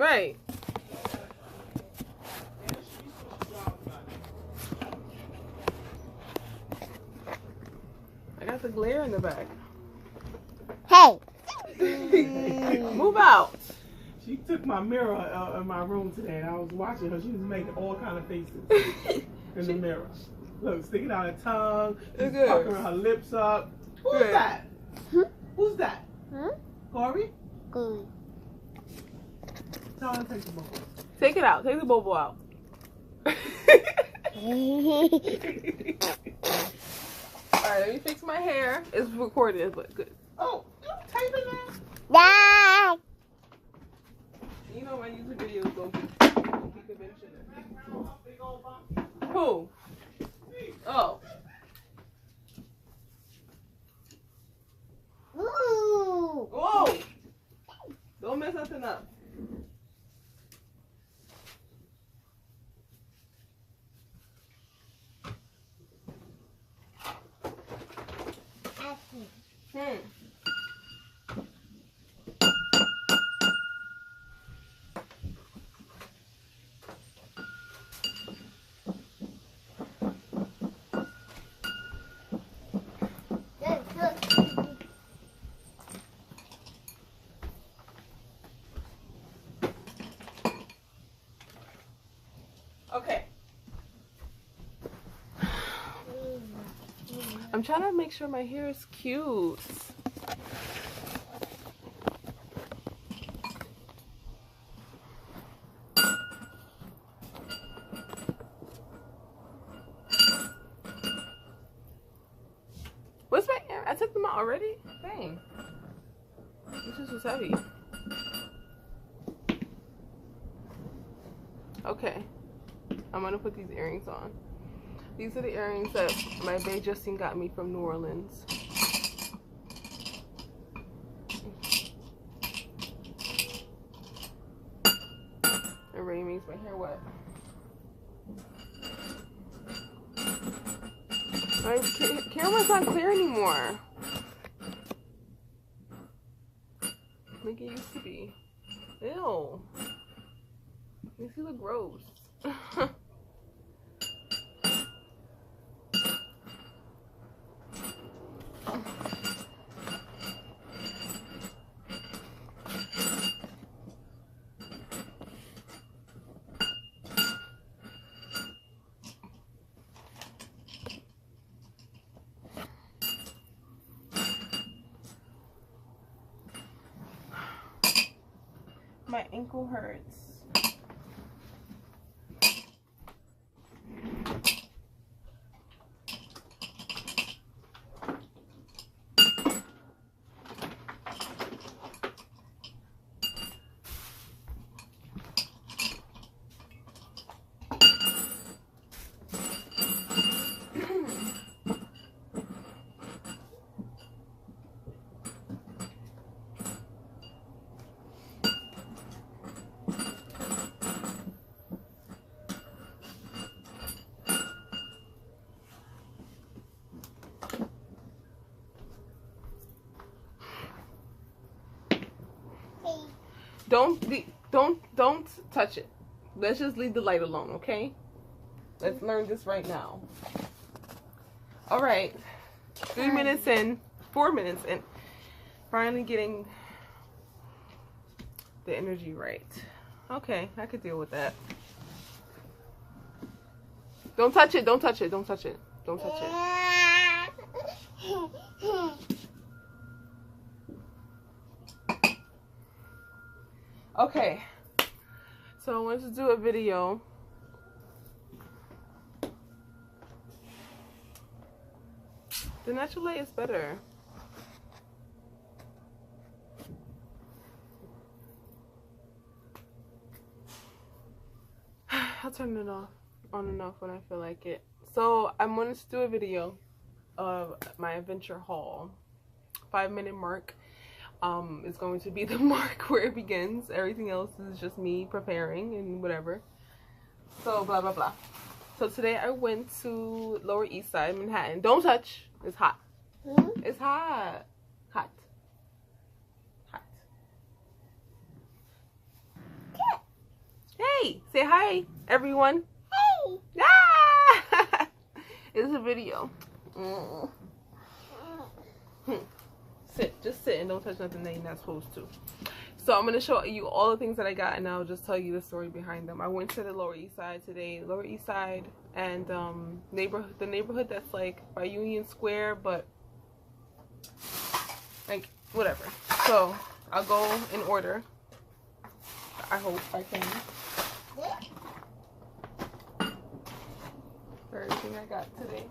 Right. I got the glare in the back. Hey. Move out. She took my mirror in my room today, and I was watching her. She was making all kind of faces in the mirror. Look, sticking out her tongue, Look puckering her lips up. Who's Good. that? Hmm? Who's that? Huh? Kori? Good. Tell her to take the bubble. Take it out. Take the bobo out. Alright, let me fix my hair. It's recorded, but good. Oh, you typing that? Dad. You know my YouTube video is gonna be conventional. Who? Oh. Ooh. Whoa! Don't mess nothing up. Okay. I'm trying to make sure my hair is cute. What's my hair? I took them out already? Dang. This just was heavy. Okay. I'm gonna put these earrings on. These are the earrings that my bae Justine got me from New Orleans. It really makes my hair wet. My camera's not clear anymore. Like it used to be. Ew. Makes you look gross. My ankle hurts. Don't touch it. Let's just leave the light alone, okay? Let's learn this right now. All right, 3 minutes in, 4 minutes in. Finally getting the energy right. Okay, I could deal with that. Don't touch it. Don't touch it. Don't touch it. Don't touch it. Okay, so I wanted to do a video. The natural light is better. I'll turn it off, on and off when I feel like it. So I wanted to do a video of my adventure haul. 5-minute mark. Is going to be the mark where it begins. Everything else is just me preparing and whatever. So blah blah blah. So today I went to Lower East Side, Manhattan. Don't touch. It's hot. It's hot. Hot. Hot. hi. Say hi, everyone. Hey. Ah! It's a video. Sit. Just sit and don't touch nothing that you're not supposed to. So I'm going to show you all the things that I got, and I'll just tell you the story behind them. I went to the Lower East Side today. Lower East Side and the neighborhood that's like by Union Square, but like whatever. So I'll go in order. I hope I can. For everything I got today.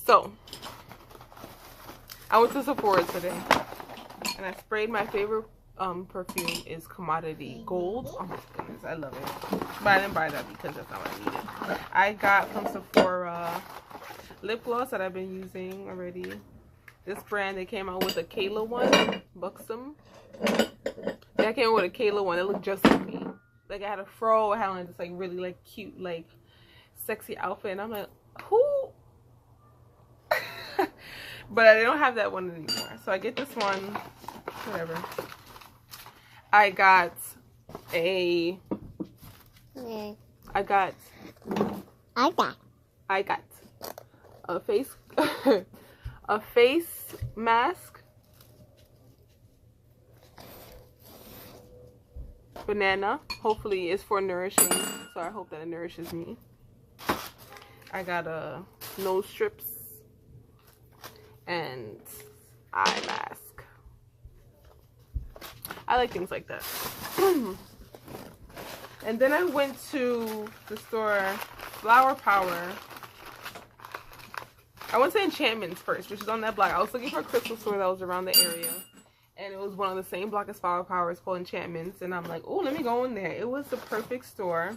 So, I went to Sephora today, and I sprayed my favorite perfume is Commodity Gold. Oh my goodness, I love it. But I didn't buy that because that's not what I needed. I got from Sephora lip gloss that I've been using already. This brand, they came out with a Kayla one, Buxom. They came out with a Kayla one. It looked just like me. Like I had a fro, I had on this like really like cute, like sexy outfit, and I'm like, who? But I don't have that one anymore. So I get this one, whatever. I got a face a face mask. Banana. Hopefully it's for nourishing. So I hope that it nourishes me. I got a nose strips and eye mask. I like things like that. And then I went to the store Flower Power. I went to Enchantments first, which is on that block. I was looking for a crystal store that was around the area, and it was one of the same block as Flower Power. It's called Enchantments, and I'm like, oh, let me go in there. It was the perfect store.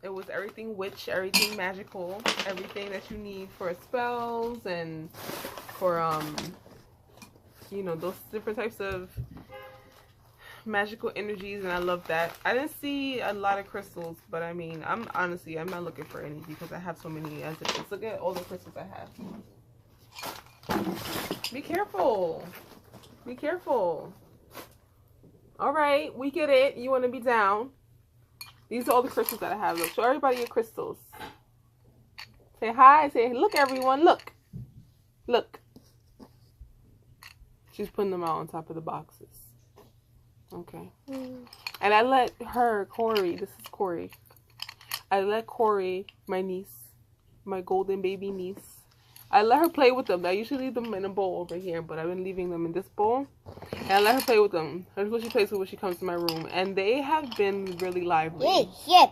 It was everything witch, everything magical, everything that you need for spells and for you know, those different types of magical energies, and I love that. I didn't see a lot of crystals, but I mean, I'm not looking for any because I have so many as it is. Look at all the crystals I have. Be careful. Be careful. All right, we get it. You want to be down. These are all the crystals that I have. Look, show everybody your crystals. Say hi. Say, look, everyone. Look. Look. She's putting them out on top of the boxes. Okay. And I let her, Kori, this is Kori. I let Kori, my niece, my golden baby niece, I let her play with them. I usually leave them in a bowl over here, but I've been leaving them in this bowl. And I let her play with them. That's what she plays with when she comes to my room. And they have been really lively. Yeah.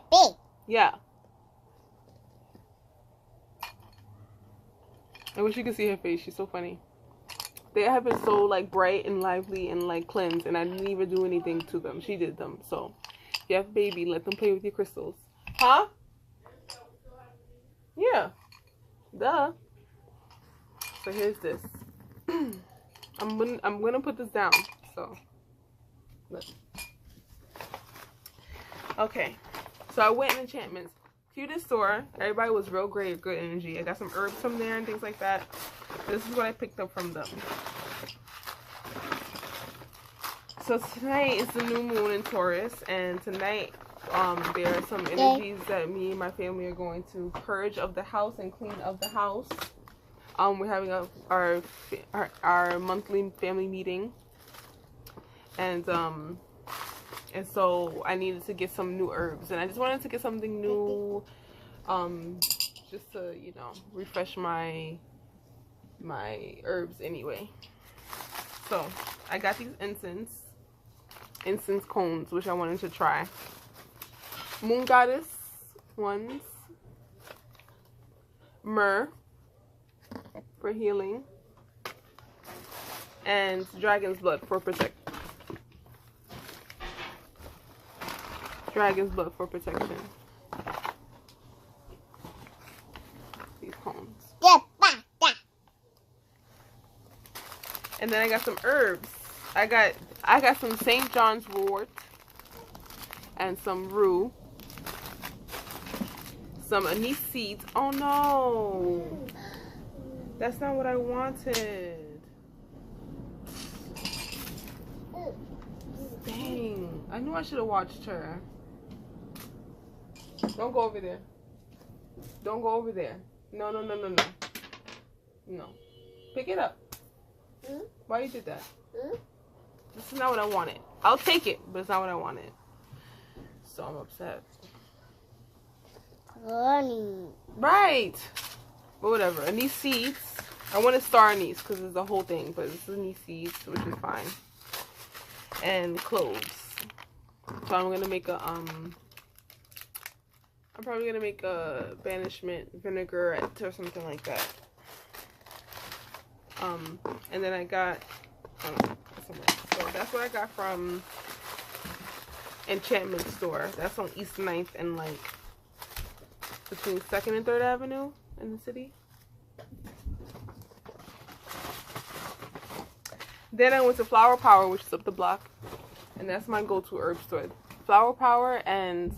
I wish you could see her face. She's so funny. They have been so like bright and lively and like cleansed, and I didn't even do anything to them. She did them. So if you have a baby, let them play with your crystals. Huh? Yeah. Duh. So here's this. I'm gonna put this down. So look. Okay. So I went in Enchantments. Cutest store. Everybody was real great, good energy. I got some herbs from there and things like that. This is what I picked up from them. So tonight is the new moon in Taurus, and tonight there are some energies that me and my family are going to purge of the house and clean of the house. We're having our monthly family meeting, and so I needed to get some new herbs, and I just wanted to get something new, just to, you know, refresh my herbs anyway. So I got these incense cones, which I wanted to try. Moon Goddess ones, myrrh for healing, and dragon's blood for protection. Dragon's blood for protection. And then I got some herbs. I got some St. John's wort and some rue. Some anise seeds. Oh no. That's not what I wanted. Dang. I knew I should have watched her. Don't go over there. Don't go over there. No, no, no, no, no. No. Pick it up. Why you did that? This is not what I wanted. I'll take it, but it's not what I wanted. So I'm upset. Honey. Right. But whatever. Anise seeds. I want to star anise because it's the whole thing, but it's anise seeds, which is fine. And cloves. So I'm gonna make a I'm probably gonna make a banishment vinaigrette or something like that. And then I got so that's what I got from Enchantment Store. That's on East 9th and like between 2nd and 3rd Avenue in the city. Then I went to Flower Power, which is up the block, and that's my go-to herb store. Flower Power and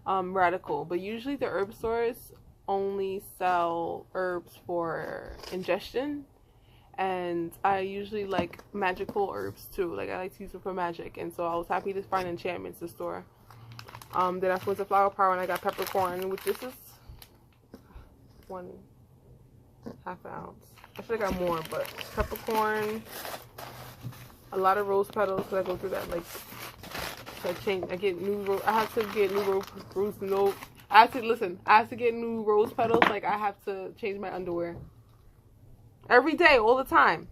Radical, but usually the herb stores only sell herbs for ingestion, and I usually like magical herbs too. Like I like to use them for magic, and so I was happy to find Enchantments the store. Then I went to Flower Power and I got peppercorn, which this is 1/2 ounce. I should have got more, but peppercorn, a lot of rose petals, because I go through that, like, so I get new, I have to get new rose, no, I have to get new rose petals, like, I have to change my underwear. Every day, all the time.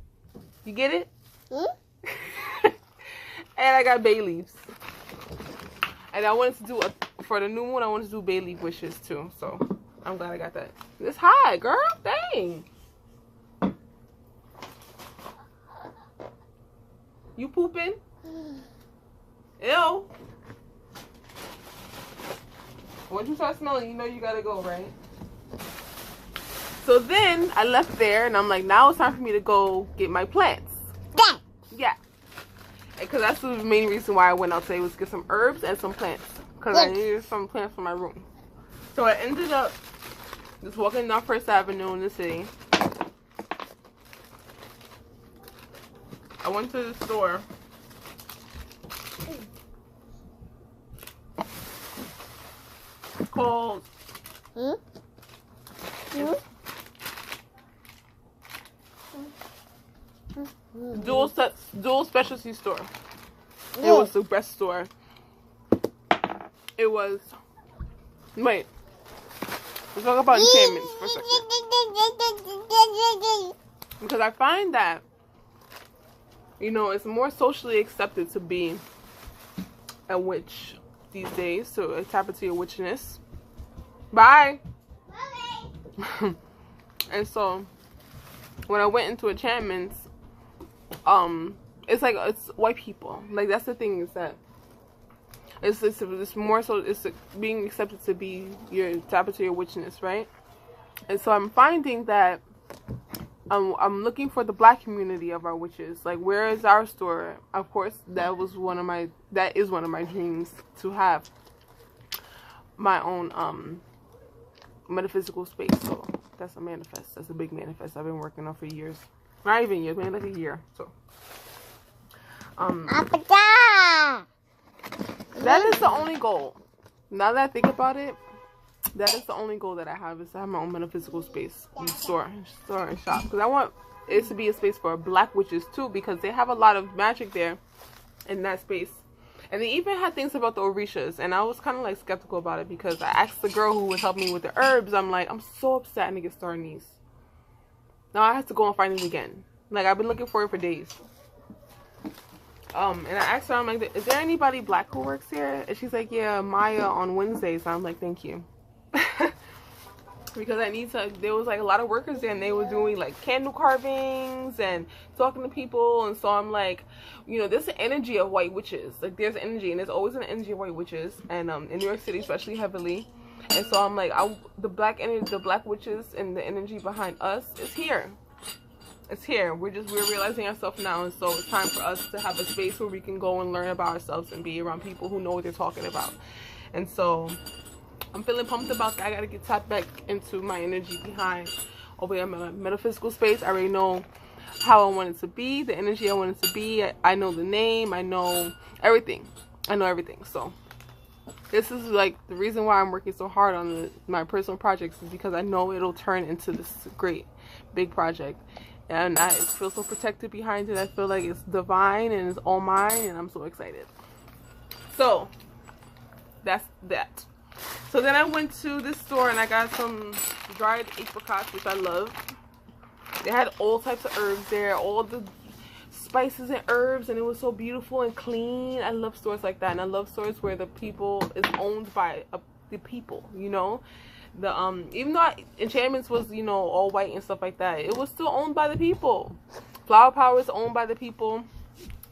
You get it? And I got bay leaves. And I wanted to do, for the new moon, I wanted to do bay leaf wishes, too, so I'm glad I got that. It's hot, girl, dang. You pooping? Ew. Once you start smelling, you know you gotta go, right? So then I left there and I'm like, now it's time for me to go get my plants. Yeah. Yeah. Because that's the main reason why I went out today, was to get some herbs and some plants. Because I needed some plants for my room. So I ended up just walking down First Avenue in the city. I went to the store. Called Dual Specialty Store. It was the best store. It was. Wait. Let's talk about enchantments for a second. Because I find that, you know, it's more socially accepted to be a witch these days, so tap into your witchiness. Bye. Bye. And so when I went into enchantments, it's like it's white people. Like that's the thing, is that it's more so it's being accepted to be your tap into your witchiness, right? And so I'm finding that I'm looking for the black community of our witches. Like, where is our store? Of course, that is one of my dreams, to have my own metaphysical space. So that's a manifest. That's a big manifest I've been working on for years. Not even years, maybe like a year. So that is the only goal. Now that I think about it, that is the only goal that I have, is to have my own metaphysical space, store and shop. Because I want it to be a space for black witches too, because they have a lot of magic there in that space. And they even had things about the orishas, and I was kind of like skeptical about it, because I asked the girl who would help me with the herbs, I'm like, I'm so upset I didn't get star anise. Now I have to go and find it again. Like, I've been looking for it for days. And I asked her, I'm like, is there anybody black who works here? And she's like, yeah, Maya on Wednesdays. I'm like, thank you. Because I need to, there was like a lot of workers there, and they were doing like candle carvings and talking to people. And so I'm like, you know, there's an energy of white witches. Like, there's energy, and there's always an energy of white witches, and in New York City especially heavily. And so I'm like, the black energy, the black witches and the energy behind us is here. it's here. We're realizing ourselves now, and so it's time for us to have a space where we can go and learn about ourselves and be around people who know what they're talking about. And so I'm feeling pumped about that. I gotta get tapped back into my energy behind over in my metaphysical space. I already know how I want it to be, the energy I want it to be. I know the name, I know everything. So this is like the reason why I'm working so hard on my personal projects, is because I know it'll turn into this great big project. And I feel so protected behind it. I feel like it's divine and it's all mine, and I'm so excited. So that's that. So then I went to this store and I got some dried apricots, which I love. They had all types of herbs there, all the spices and herbs, and it was so beautiful and clean. I love stores like that, and I love stores where the people is owned by the people, you know. The even though Enchantments was, you know, all white and stuff like that, it was still owned by the people. Flower Power is owned by the people.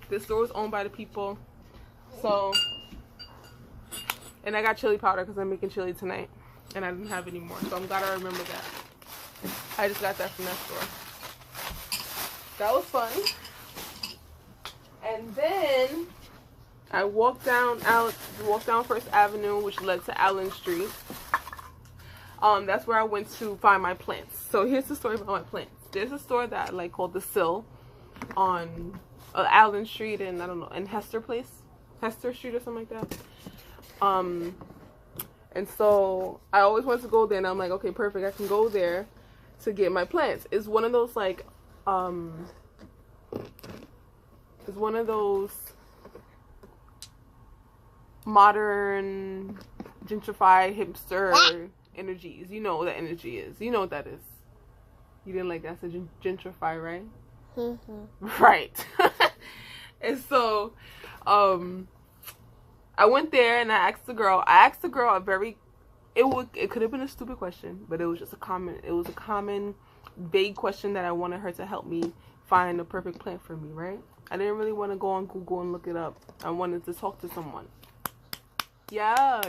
This store is owned by the people. So, and I got chili powder because I'm making chili tonight, and I didn't have any more, so I'm glad I remember that. I just got that from that store. That was fun. And then I walked down First Avenue, which led to Allen Street. That's where I went to find my plants. So here's the story about my plants. There's a store that I like called The Sill on Allen Street and I don't know, in Hester Street or something like that. And so I always wanted to go there, and I'm like, okay, perfect, I can go there to get my plants. It's one of those like it's one of those modern gentrified hipster energies. You know what that energy is. You know what that is. You didn't like that? It's gentrify, right? Right. And so I went there and I asked the girl a very, it could have been a stupid question, but it was just a common vague question that I wanted her to help me find the perfect plant for me, right? I didn't really want to go on Google and look it up. I wanted to talk to someone. Yeah.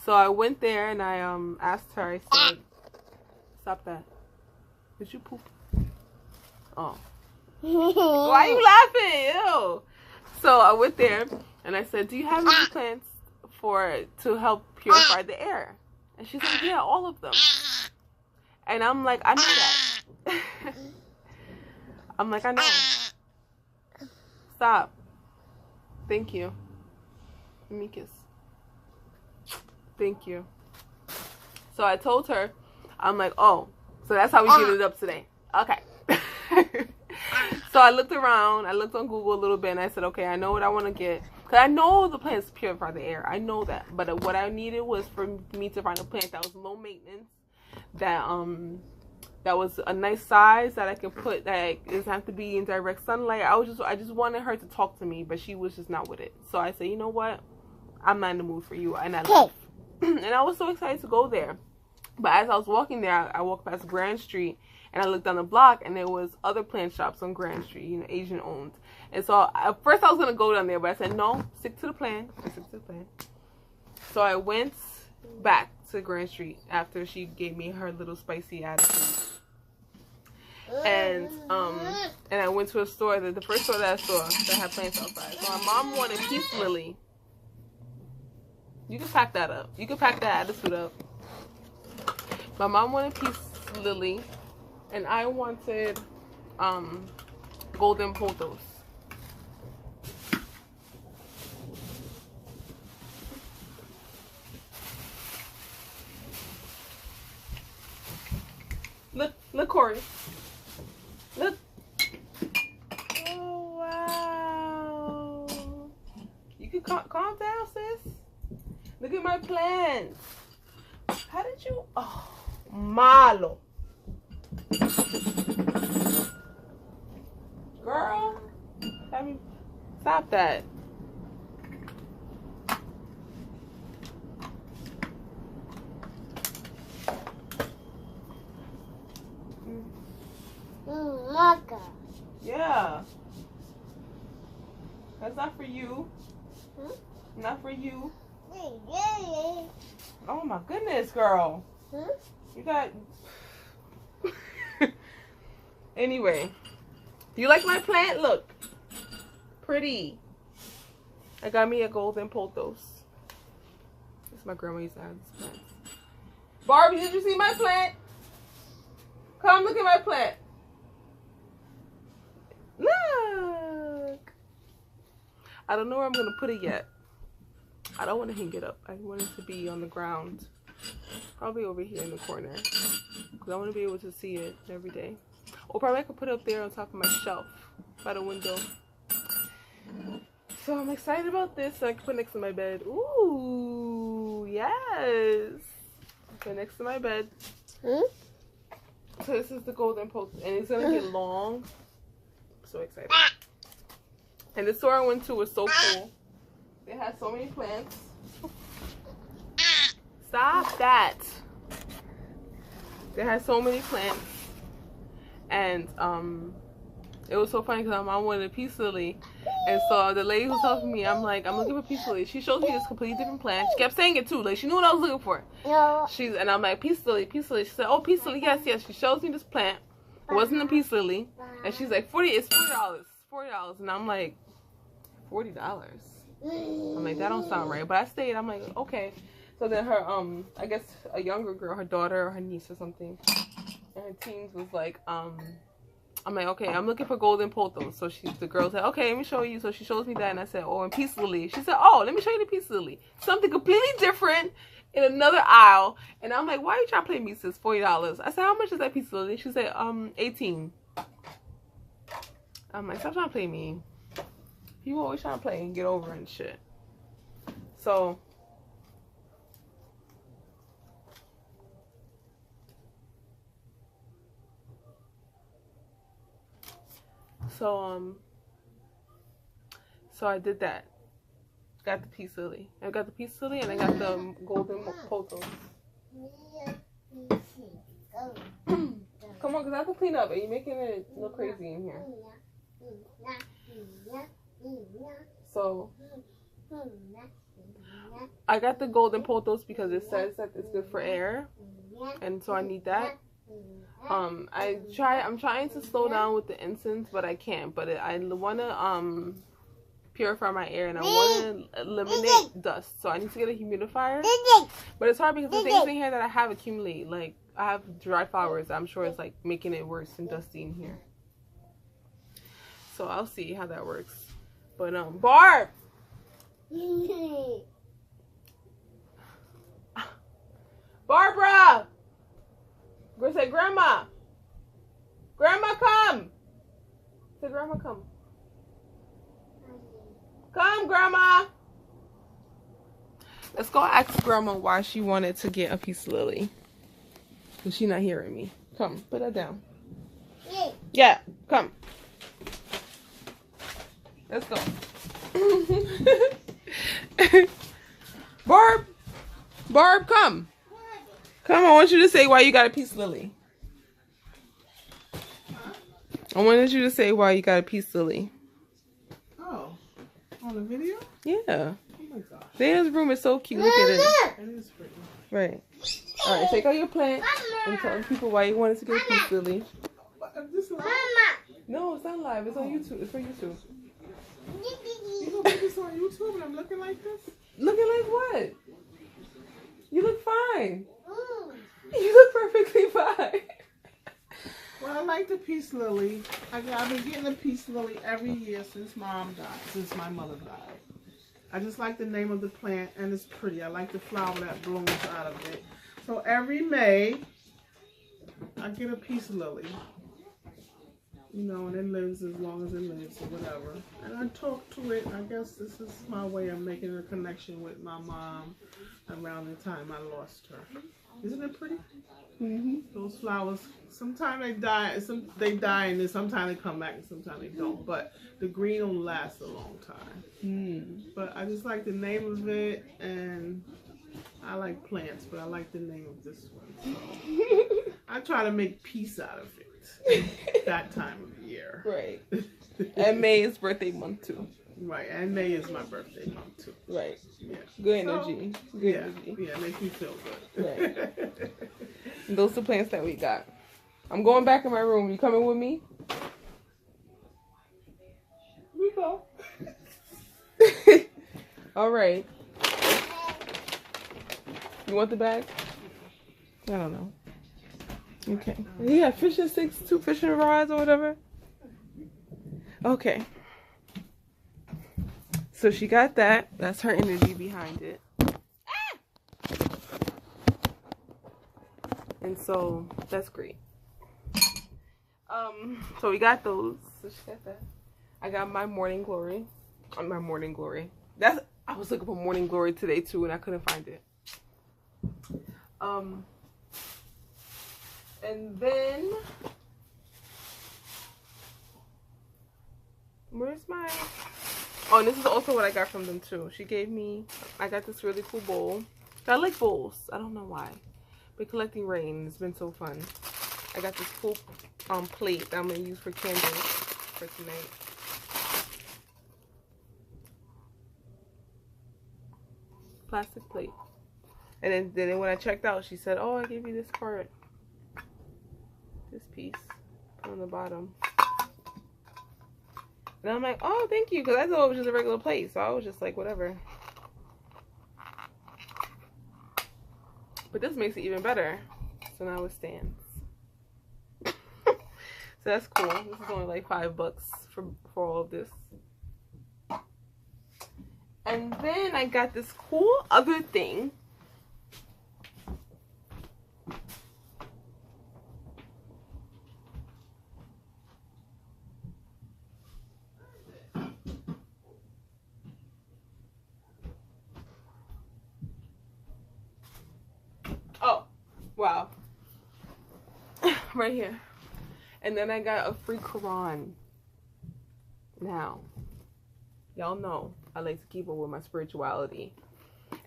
So I went there and I asked her, I said, stop that. Did you poop? Oh. Why are you laughing? Ew. So I went there and I said, do you have any plants to help purify the air? And she said, yeah, all of them. And I'm like, I know that. I'm like, I know. Stop. Thank you. Give me a kiss. Thank you. So I told her, I'm like, oh, so that's how we get it up today. Okay. So I looked around, I looked on Google a little bit, and I said, okay, I know what I want to get. Because I know the plants purify the air. I know that. But what I needed was for me to find a plant that was low maintenance, that was a nice size, that I could put, that it doesn't have to be in direct sunlight. I just wanted her to talk to me, but she was just not with it. So I said, you know what? I'm not in the mood for you. And I left. And I was so excited to go there. But as I was walking there, I walked past Grand Street, and I looked down the block, and there was other plant shops on Grand Street, you know, Asian owned. And so at first I was going to go down there, but I said, no, stick to the plan. So I went back to Grand Street after she gave me her little spicy attitude. And I went to a store, the first store that I saw that had plants outside. So my mom wanted peace lily. You can pack that up. You can pack that attitude up. My mom wanted peace lily, and I wanted golden pothos. Look, Kori. Look. Oh, wow. You can calm down, sis. Look at my plants. How did you? Oh, malo. Girl, stop that. Yeah. That's not for you. Not for you. Oh my goodness, girl. You got... Anyway, do you like my plant? Look, pretty. I got me a golden pothos. This is my grandma used to have this plant. Barbie, did you see my plant? Come look at my plant. Look. I don't know where I'm gonna put it yet. I don't want to hang it up. I want it to be on the ground. Probably over here in the corner. Because I want to be able to see it every day. Or probably I could put it up there on top of my shelf by the window. So I'm excited about this. So I can put it next to my bed. Ooh, yes. Put it next to my bed. So this is the golden post. And it's going to get long. I'm so excited. And the store I went to was so cool. They had so many plants. Stop that. They had so many plants. And it was so funny because my mom wanted a peace lily. And so the lady who's helping me, I'm like, I'm looking for peace lily. She showed me this completely different plant. She kept saying it too. Like, she knew what I was looking for. No. And I'm like, peace lily, peace lily. She said, oh, peace lily, yes, yes. She shows me this plant. It wasn't a peace lily. And she's like, it's $40. $40. And I'm like, $40? I'm like, that don't sound right. But I stayed. I'm like, okay. So then her, I guess a younger girl, her daughter or her niece or something, and her teens was like, I'm like, okay, I'm looking for golden pothos. So the girl said, okay, let me show you. So she shows me that, and I said, oh, and peace lily. She said, oh, let me show you the peace lily. Something completely different in another aisle. And I'm like, why are you trying to play me, sis? $40. I said, how much is that peace lily? She said, 18. I'm like, stop trying to play me. You always trying to play and get over and shit. So I did that. Got the peace lily. I got the peace lily and I got the golden pothos. Come on, because I have to clean up. Are you making it look crazy in here? So I got the golden pothos because it says that it's good for air, and so I need that. I'm trying to slow down with the incense, but I can't. But I want to purify my air, and I want to eliminate dust. So I need to get a humidifier. But it's hard because the things in here that I have accumulate. Like I have dry flowers. I'm sure it's like making it worse and dusty in here. So I'll see how that works. But Barb. Barbara. Go say, Grandma. Grandma, come. Say, Grandma, come. Come, Grandma. Let's go ask Grandma why she wanted to get a peace lily. Because she's not hearing me. Come, put that down. Yeah, come. Let's go. Barb, come. Come, I want you to say why you got a peace lily. I wanted you to say why you got a peace lily. Oh, on the video? Yeah. Oh my gosh. Dana's room is so cute. Look at it. It is pretty. Right. All right, take out your plant and tell people why you wanted to get a peace lily. This live? No, it's not live. It's on YouTube. It's for YouTube. You gonna put this on YouTube and I'm looking like this? Looking like what? You look fine. You look perfectly fine. Well, I like the peace lily. I've been getting a peace lily every year since Mom died, since my mother died. I just like the name of the plant, and it's pretty. I like the flower that blooms out of it. So every May, I get a peace lily. You know, and it lives as long as it lives or whatever. And I talk to it. I guess this is my way of making a connection with my mom around the time I lost her. Isn't it pretty? Mm-hmm. Those flowers, sometimes they die, and then sometimes they come back and sometimes they don't. But the green will last a long time. Mm. But I just like the name of it, and I like plants, but I like the name of this one. So I try to make peace out of it that time of the year. Right. And May is birthday month too. Right, and May is my birthday month too. Right. Yeah. Good energy. Good energy. Yeah, it makes me feel good. Right. And those are the plants that we got. I'm going back in my room. You coming with me? We go. All right. You want the bag? I don't know. Okay. Yeah, fishing sticks, 2 fishing rods or whatever. Okay. So she got that. That's her energy behind it. And so that's great. So we got those. So she got that. I got my morning glory. My morning glory. I was looking for morning glory today too, and I couldn't find it. And then where's my? Oh, and this is also what I got from them too. She gave me. I got this really cool bowl. I like bowls. I don't know why. But collecting rain. It's been so fun. I got this cool plate that I'm gonna use for candles for tonight. Plastic plate. And then when I checked out, she said, "Oh, I gave you this part, this piece on the bottom." And I'm like, "Oh, thank you," because I thought it was just a regular plate, so I was just like, whatever. But this makes it even better. So now it stands. So that's cool. This is only like $5 for all of this. And then I got this cool other thing. Oh, wow. Right here. And then I got a free Quran. Now, y'all know I like to keep up with my spirituality.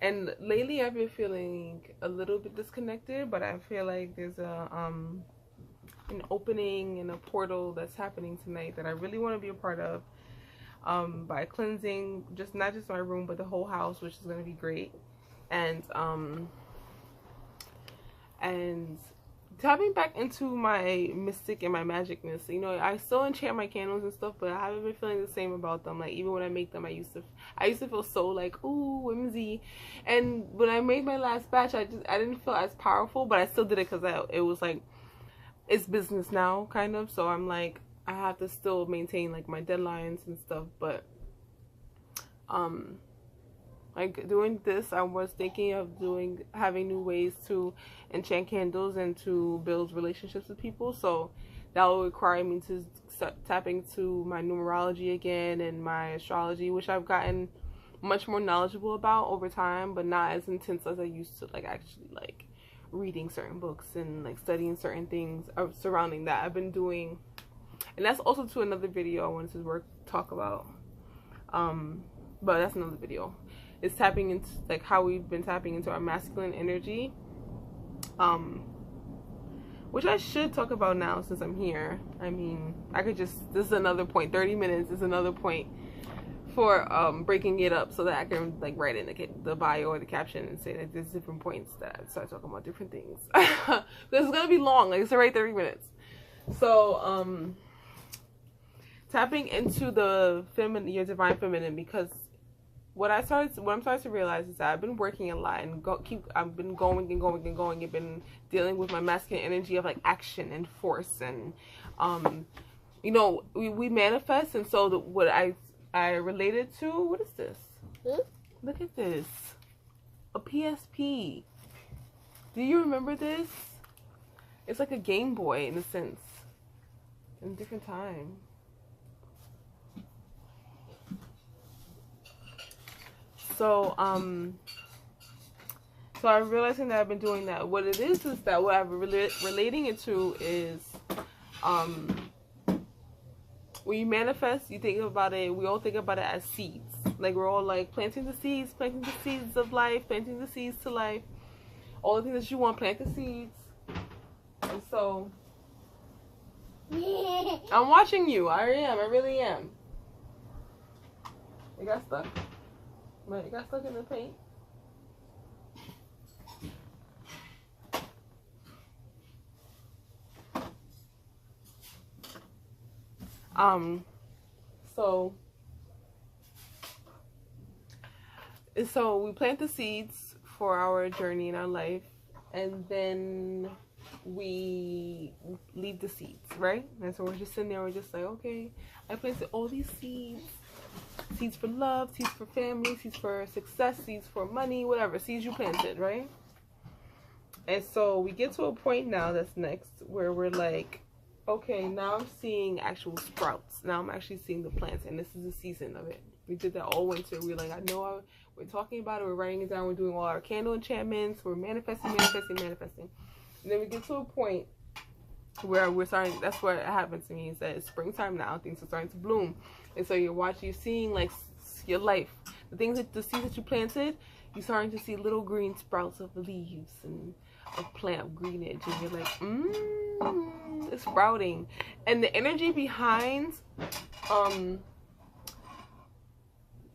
And lately I've been feeling a little bit disconnected, but I feel like there's an opening and a portal that's happening tonight that I really want to be a part of, by cleansing not just my room but the whole house, which is going to be great. And tapping back into my mystic and my magicness. You know, I still enchant my candles and stuff, but I haven't been feeling the same about them. Like, even when I make them, I used to feel so like, ooh, whimsy. And when I made my last batch, I didn't feel as powerful, but I still did it because it was like, it's business now, kind of. So I'm like, I have to still maintain like my deadlines and stuff. But like doing this, I was thinking of having new ways to enchant candles and to build relationships with people. So that will require me to start tapping to my numerology again and my astrology, which I've gotten much more knowledgeable about over time, but not as intense as I used to, like actually like reading certain books and like studying certain things surrounding that. I've been doing, and that's also to another video I wanted to talk about, but that's another video. It's tapping into like how we've been tapping into our masculine energy, which I should talk about now since I'm here. I mean, I could this is another point. 30 minutes is another point for breaking it up so that I can like write in the bio or the caption and say that there's different points that I start talking about different things. This is gonna be long. Like, it's already 30 minutes. So tapping into the feminine, your divine feminine, because what I'm starting to realize is that I've been working a lot and I've been going and going and going. I've been dealing with my masculine energy of like action and force, and you know, we manifest. And so what I related to, what is this? Look at this, a PSP. Do you remember this? It's like a Game Boy in a sense, in a different time. So so I'm realizing that I've been doing that. What it is that what I'm relating it to is, when you manifest, you think about it, we all think about it as seeds. Like, we're all like planting the seeds of life, planting the seeds to life. All the things that you want, plant the seeds. And so I'm watching you. I really am. It got stuck. But it got stuck in the paint. So we plant the seeds for our journey in our life, and then we leave the seeds, right? And so we're just sitting there, we're just like, okay, I planted all these seeds. Seeds for love, seeds for family, seeds for success, seeds for money, whatever. Seeds you planted, right? And so we get to a point now that's next where we're like, okay, now I'm seeing actual sprouts. Now I'm actually seeing the plants, and this is the season of it. We did that all winter. We're like, we're talking about it, we're writing it down, we're doing all our candle enchantments, we're manifesting. And then we get to a point where we're starting, that's what happens to me, is that it's springtime now, things are starting to bloom. And so you're seeing like your life, the seeds that you planted, you're starting to see little green sprouts of leaves and of plant greenage, and you're like, it's sprouting. And the energy behind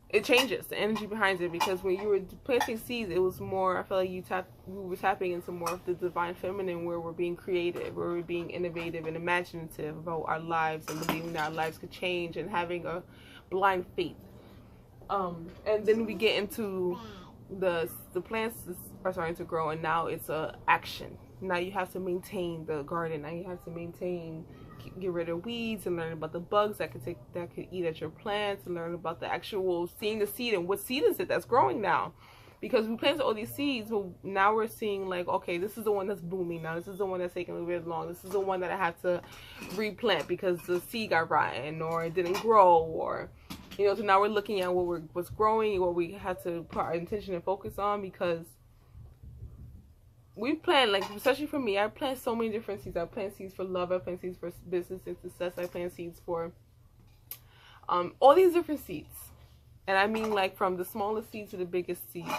it changes, the energy behind it, because when you were planting seeds, it was more, I feel like we were tapping into more of the divine feminine, where we're being creative, where we're being innovative and imaginative about our lives, and believing that our lives could change, and having a blind faith. And then we get into the plants are starting to grow, and now it's a action. Now you have to maintain the garden. Now you have to get rid of weeds, and learn about the bugs that could eat at your plants, and learn about the actual seeing the seed, and what seed is it that's growing now. Because we planted all these seeds, but now we're seeing like, okay, this is the one that's blooming now. This is the one that's taking a little bit long. This is the one that I have to replant because the seed got rotten, or it didn't grow, or so now we're looking at what's growing, what we have to put our intention and focus on, because we plant, like, especially for me, I plant so many different seeds. I plant seeds for love, I plant seeds for business and success, I plant seeds for all these different seeds. And I mean, like, from the smallest seed to the biggest seed.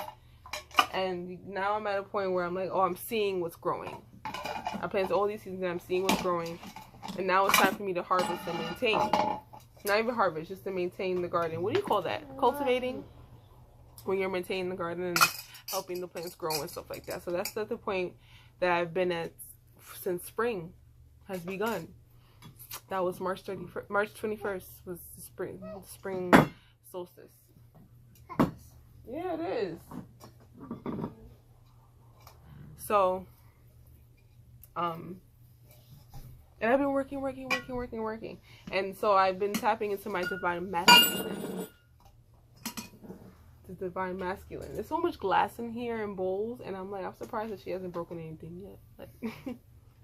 And now I'm at a point where I'm like, oh, I'm seeing what's growing. I planted all these seeds and I'm seeing what's growing. And now it's time for me to harvest and maintain. Not even harvest, just to maintain the garden. What do you call that? Cultivating? When you're maintaining the garden and helping the plants grow and stuff like that. So that's at the point that I've been at since spring has begun. That was March 21st was the spring solstice. Yeah, it is. So, and I've been working. And so I've been tapping into my divine masculine. The divine masculine. There's so much glass in here and bowls, and I'm like, I'm surprised that she hasn't broken anything yet. Like,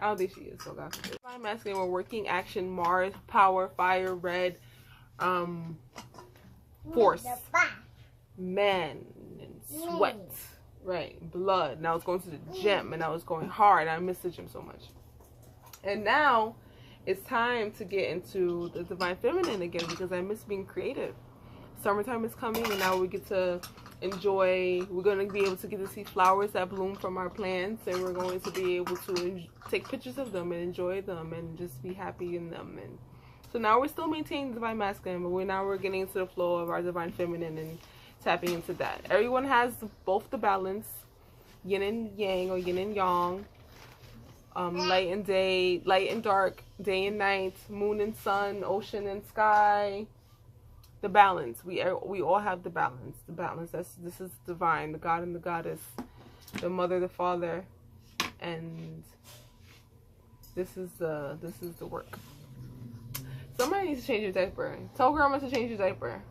I don't think she is, so God forbid. Divine masculine, we're working action, Mars, power, fire, red, force, man, and sweat, right, blood. Now it's going to the gym, and I was going hard. I miss the gym so much. And now it's time to get into the divine feminine again, because I miss being creative. Summertime is coming, and now we get to enjoy, we're going to be able to get to see flowers that bloom from our plants, and we're going to be able to take pictures of them and enjoy them and just be happy in them. And so now we're still maintaining the divine masculine, but we're getting into the flow of our divine feminine and tapping into that. Everyone has both the balance, yin and yang, or yin and yang, light and day, light and dark, day and night, moon and sun, ocean and sky. The balance. We all have the balance. The balance. This is divine. The God and the goddess. The mother, the father, and this is the work. Somebody needs to change your diaper. Tell grandma to change your diaper.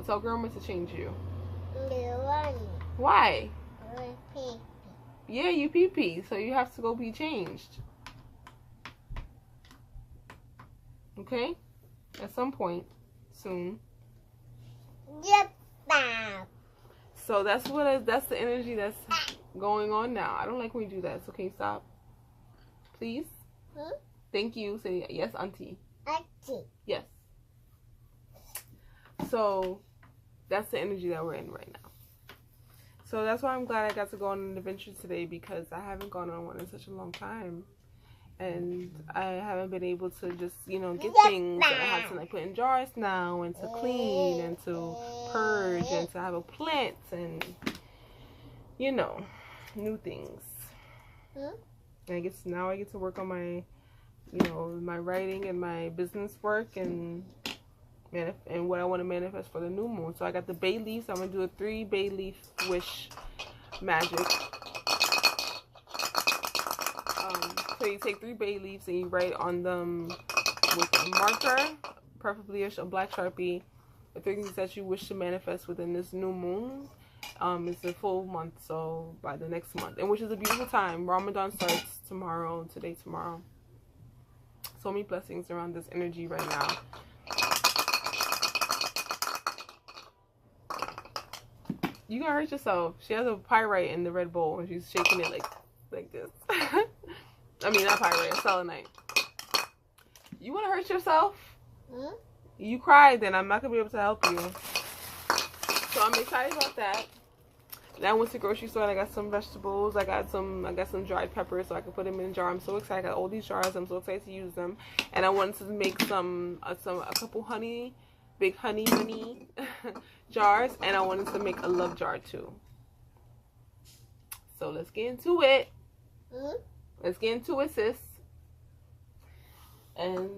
Tell grandma to change you. Why? Yeah, you pee-pee, so you have to go be changed. Okay? At some point soon. So that's the energy that's going on now. I don't like when you do that, so can you stop? Please? Thank you. Say yes, auntie. Auntie. Yes. So that's the energy that we're in right now. So that's why I'm glad I got to go on an adventure today, because I haven't gone on one in such a long time. And I haven't been able to just, get things that I have to like put in jars now, and to clean, and to purge, and to have a plant, and, new things. And now I get to work on you know, my writing and my business work and what I want to manifest for the new moon. So I got the bay leaves. I'm gonna do a 3 bay leaf wish magic. So you take 3 bay leaves and you write on them with a marker, preferably a black Sharpie, the 3 things that you wish to manifest within this new moon. It's a full month, so by the next month, and which is a beautiful time. Ramadan starts tomorrow, tomorrow. So many blessings around this energy right now. You gonna hurt yourself. She has a pyrite in the red bowl and she's shaking it like this. I mean, not pyrite, a selenite. You wanna hurt yourself? Hmm? You cried, then I'm not gonna be able to help you. So I'm excited about that. Then I went to the grocery store and I got some vegetables. I got some dried peppers so I can put them in a jar. I'm so excited. I got all these jars. I'm so excited to use them. And I wanted to make a couple big honey jars, and I wanted to make a love jar too. So let's get into it. Let's get into it, sis. And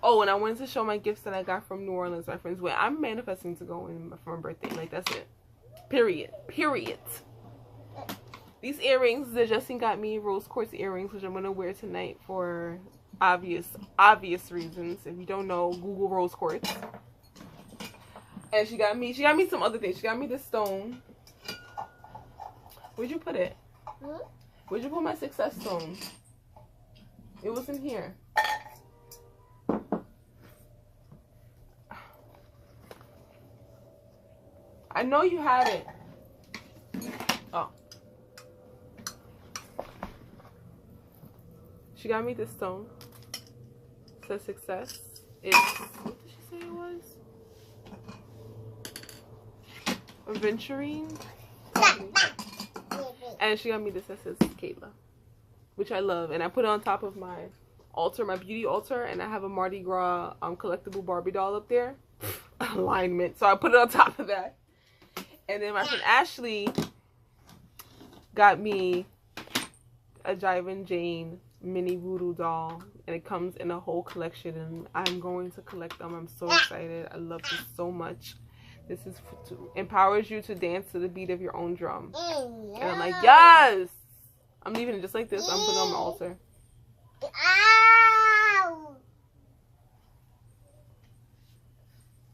and I wanted to show my gifts that I got from New Orleans. My friends went. I'm manifesting to go in for my birthday. Like, that's it. Period. These earrings that Justin got me, rose quartz earrings, which I'm gonna wear tonight for obvious reasons. If you don't know, Google rose quartz. And she got me some other things. She got me this stone. Where'd you put it? Where'd you put my success stone? It was in here. I know you had it. Oh. She got me this stone. It says success. It's, what did she say it was? Aventurine. And she got me this that says Kayla, which I love. And I put it on top of my altar, my beauty altar. And I have a Mardi Gras collectible Barbie doll up there. Alignment. So I put it on top of that. And then my friend Ashley got me a Jive and Jane mini voodoo doll, and it comes in a whole collection, and I'm going to collect them. I'm so excited. I love this so much. This is empowers you to dance to the beat of your own drum. And I'm like, yes! I'm leaving it just like this. I'm putting it on my altar.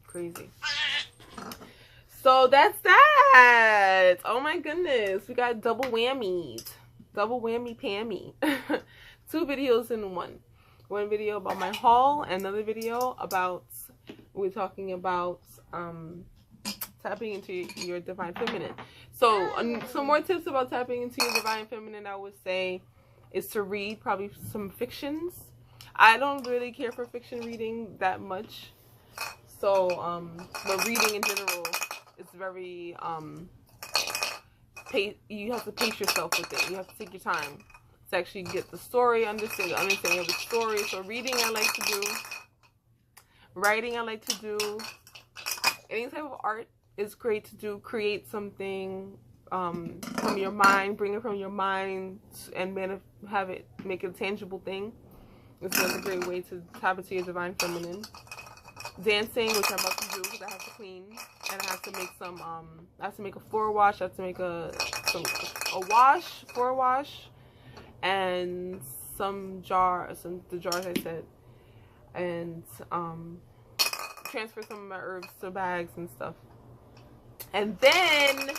Crazy. So that's that. Oh my goodness. We got double whammies. Double whammy pammy. 2 videos in one. One video about my haul, and another video about, we're talking about tapping into your divine feminine. So some more tips about tapping into your divine feminine, I would say, is to read probably some fictions. I don't really care for fiction reading that much. So, but reading in general, it's very, you have to pace yourself with it. You have to take your time to actually get the story, understanding of the story. So reading I like to do. Writing I like to do. Any type of art is great to do. Create something from your mind. Bring it from your mind and make it a tangible thing. This is a great way to tap into your divine feminine. Dancing, which I'm about to do because I have to clean, and I have to make some I have to make a floor wash. I have to make a floor wash, and the jars I said, and transfer some of my herbs to bags and stuff. And then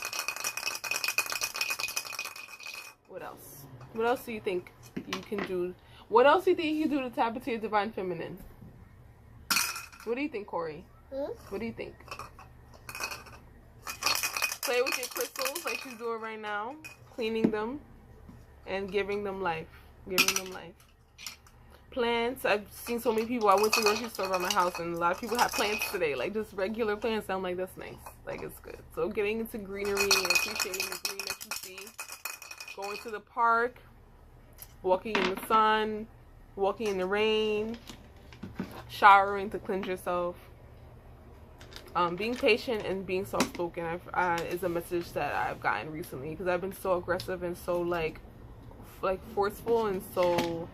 what else do you think you can do? What else do you think you can do to tap into your divine feminine? What do you think, Kori? What do you think? Play with your crystals like she's doing right now. Cleaning them and giving them life. Plants. I've seen so many people. I went to the grocery store by my house, and a lot of people have plants today. Like, just regular plants. I'm like, that's nice. Like, it's good. So getting into greenery and appreciating the green that you see. Going to the park. Walking in the sun. Walking in the rain. Showering to cleanse yourself. Being patient and being soft-spoken is a message that I've gotten recently, because I've been so aggressive and so like forceful and so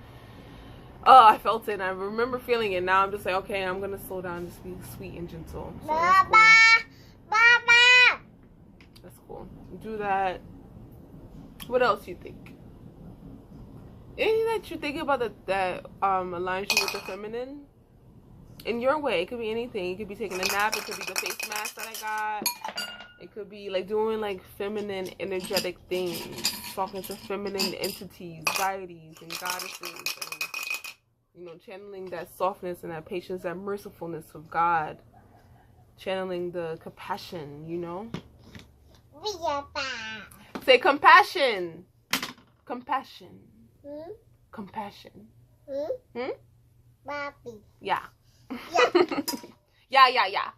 Oh, I felt it. And I remember feeling it. Now I'm just like, okay, I'm gonna slow down, just be sweet and gentle. So that's cool. That's cool. Do that. What else you think? Anything that you think about that aligns you with the feminine? In your way, it could be anything. It could be taking a nap. It could be the face mask that I got. It could be like doing like feminine energetic things, talking to feminine entities, deities, and goddesses, and you know, channeling that softness and that patience, that mercifulness of God, channeling the compassion. You know, say compassion, compassion, compassion. Bobby. Yeah. Yeah. yeah.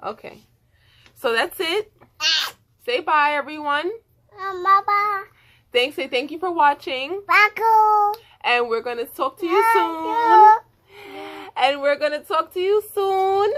Okay. So that's it. Say bye, everyone. Baba. Say thank you for watching. Baku. And we're going to talk to you soon. And we're going to talk to you soon.